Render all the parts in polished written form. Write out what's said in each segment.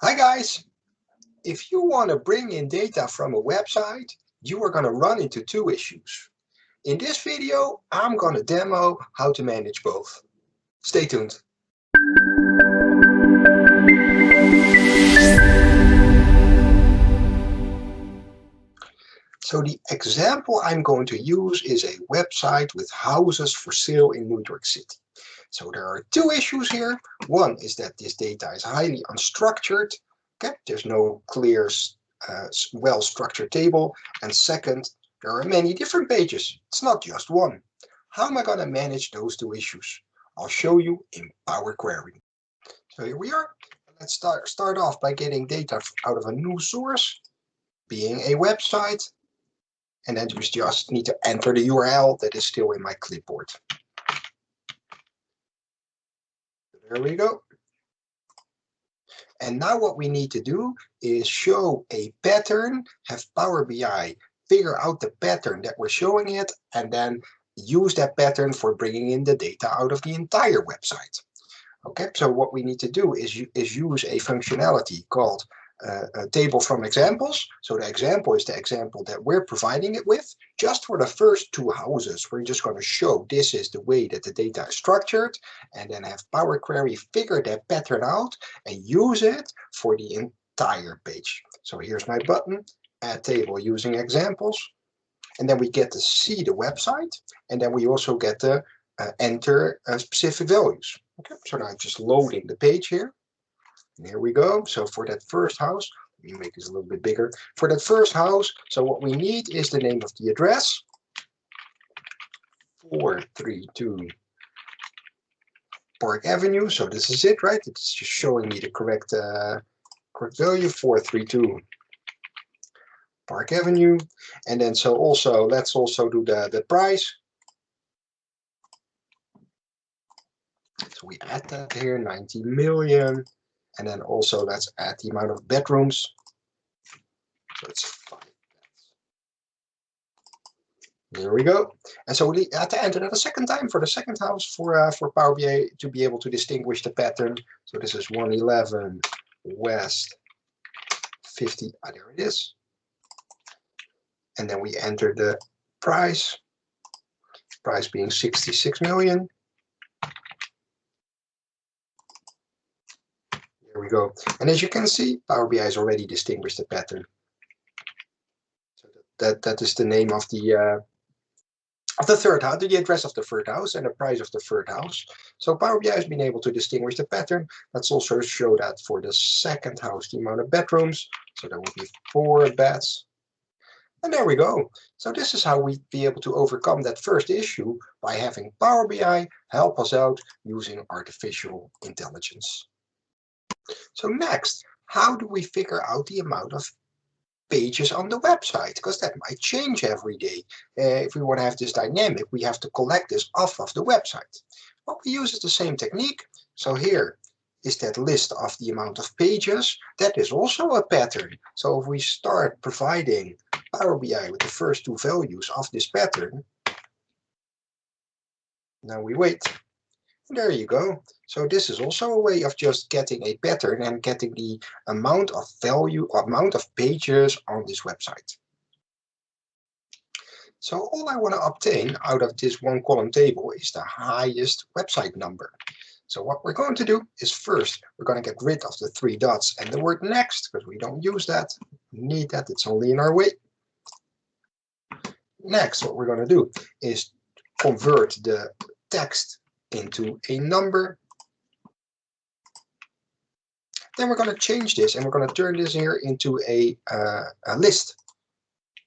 Hi guys! If you want to bring in data from a website, you are going to run into two issues. In this video, I'm going to demo how to manage both. Stay tuned. So the example I'm going to use is a website with houses for sale in New York City. So there are two issues here. One is that this data is highly unstructured. Okay? There's no clear, well-structured table. And second, there are many different pages. It's not just one. How am I going to manage those two issues? I'll show you in Power Query. So here we are. Let's start off by getting data out of a new source, being a website. And then you just need to enter the URL that is still in my clipboard. There we go. And now what we need to do is show a pattern, have Power BI figure out the pattern that we're showing it, and then use that pattern for bringing in the data out of the entire website. Okay, so what we need to do is use a functionality called a table from examples. So the example is the example that we're providing it with. Just for the first two houses, we're just going to show this is the way that the data is structured, and then have Power Query figure that pattern out and use it for the entire page. So here's my button, add table using examples, and then we get to see the website, and then we also get to enter specific values. Okay, so now I'm just loading the page here. And here we go. So for that first house, let me make this a little bit bigger. For that first house, so what we need is the name of the address, 432 Park Avenue. So this is it, right? It's just showing me the correct value, 432 Park Avenue. And then so also, let's also do the price. So we add that here, 90 million. And then also let's add the amount of bedrooms. So it's 5 beds. There we go. And so we had to enter that a second time for the second house for Power BI to be able to distinguish the pattern. So this is 111 West 50. There it is. And then we enter the price being 66 million. There we go. And as you can see, Power BI has already distinguished the pattern. So that is the name of the third house, the address of the third house, and the price of the third house. So Power BI has been able to distinguish the pattern. Let's also show that for the second house, the amount of bedrooms. So there will be 4 beds. And there we go. So this is how we'd be able to overcome that first issue by having Power BI help us out using artificial intelligence. So next, how do we figure out the amount of pages on the website? Because that might change every day. If we want to have this dynamic, we have to collect this off of the website. Well, we use the same technique. So here is that list of the amount of pages. That is also a pattern. So if we start providing Power BI with the first two values of this pattern, now we wait. And there you go. So this is also a way of just getting a pattern and getting the amount of pages on this website. So all I want to obtain out of this one column table is the highest website number. So what we're going to do is first, we're going to get rid of the 3 dots and the word next, because we don't use that. We need that, it's only in our way. Next, what we're going to do is convert the text into a number. Then we're going to change this and we're going to turn this here into a list.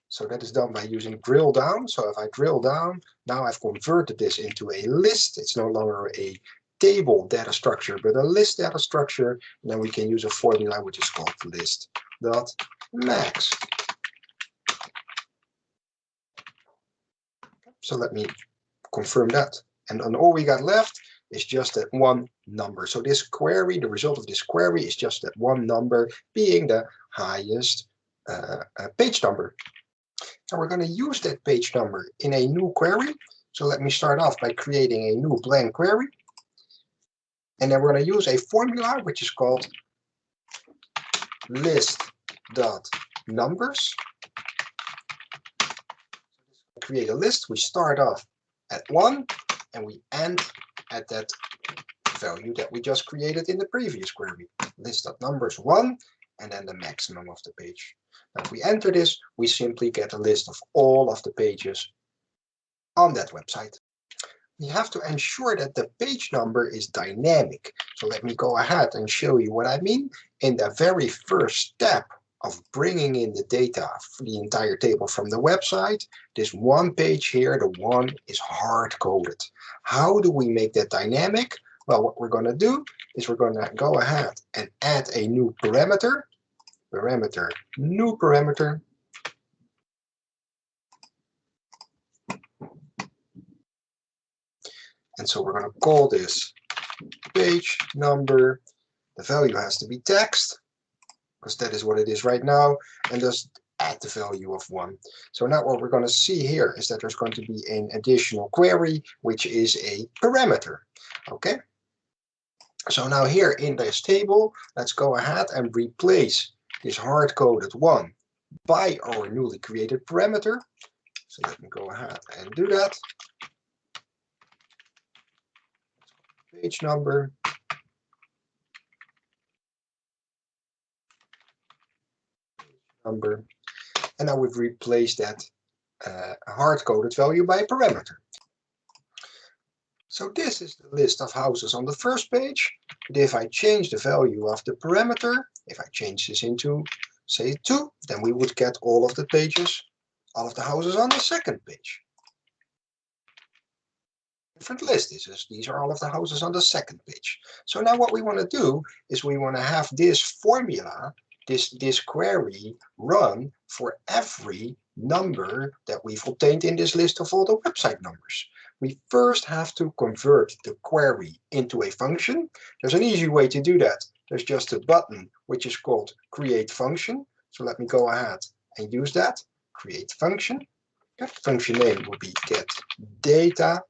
So that is done by using drill down. So if I drill down, now I've converted this into a list. It's no longer a table data structure, but a list data structure. And then we can use a formula which is called list.max. So let me confirm that. And then all we got left is just that one number. So this query, the result of this query is just that one number being the highest page number. And we're going to use that page number in a new query. So let me start off by creating a new blank query. And then we're going to use a formula which is called list.numbers. Create a list. We start off at 1 and we end at that value that we just created in the previous query. List.numbers 1 and then the maximum of the page. Now, if we enter this, we simply get a list of all of the pages on that website. We have to ensure that the page number is dynamic. So let me go ahead and show you what I mean. In the very first step of bringing in the data for the entire table from the website, this one page here, the 1, is hard-coded. How do we make that dynamic? Well, what we're going to do is we're going to go ahead and add a new parameter. New parameter. And so we're going to call this page number. The value has to be text, because that is what it is right now, and just add the value of 1. So now what we're going to see here is that there's going to be an additional query, which is a parameter. Okay. So now here in this table, let's go ahead and replace this hard-coded 1 by our newly created parameter. So let me go ahead and do that. Page number. And now we've replaced that hard-coded value by a parameter. So this is the list of houses on the first page. But if I change the value of the parameter, if I change this into, say, 2, then we would get all of the pages, all of the houses on the second page. Different list. These are all of the houses on the second page. So now what we want to do is we want to have this formula, this query run for every number that we've obtained in this list of all the website numbers. We first have to convert the query into a function. There's an easy way to do that. There's just a button which is called create function. So let me go ahead and use that. Create function. That function name will be get data.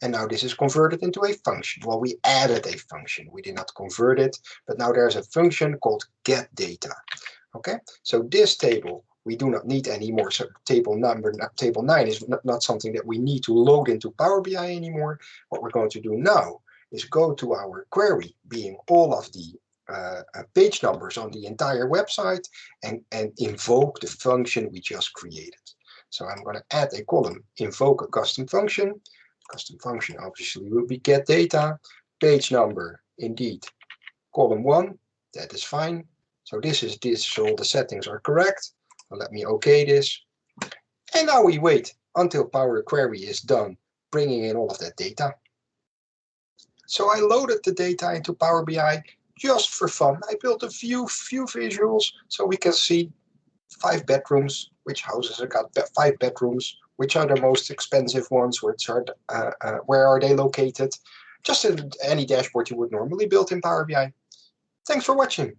And now this is converted into a function. Well, we added a function. We did not convert it, but now there's a function called getData. Okay, so this table we do not need anymore. So table 9 is not something that we need to load into Power BI anymore. What we're going to do now is go to our query, being all of the page numbers on the entire website, and invoke the function we just created. So I'm going to add a column, invoke a custom function. Custom function obviously will be get data, page number, indeed, column 1, that is fine. So this, all the settings are correct. Now let me OK this. And now we wait until Power Query is done bringing in all of that data. So I loaded the data into Power BI just for fun. I built a few visuals so we can see 5 bedrooms, which houses have got 5 bedrooms, which are the most expensive ones, which are where are they located, just in any dashboard you would normally build in Power BI. Thanks for watching.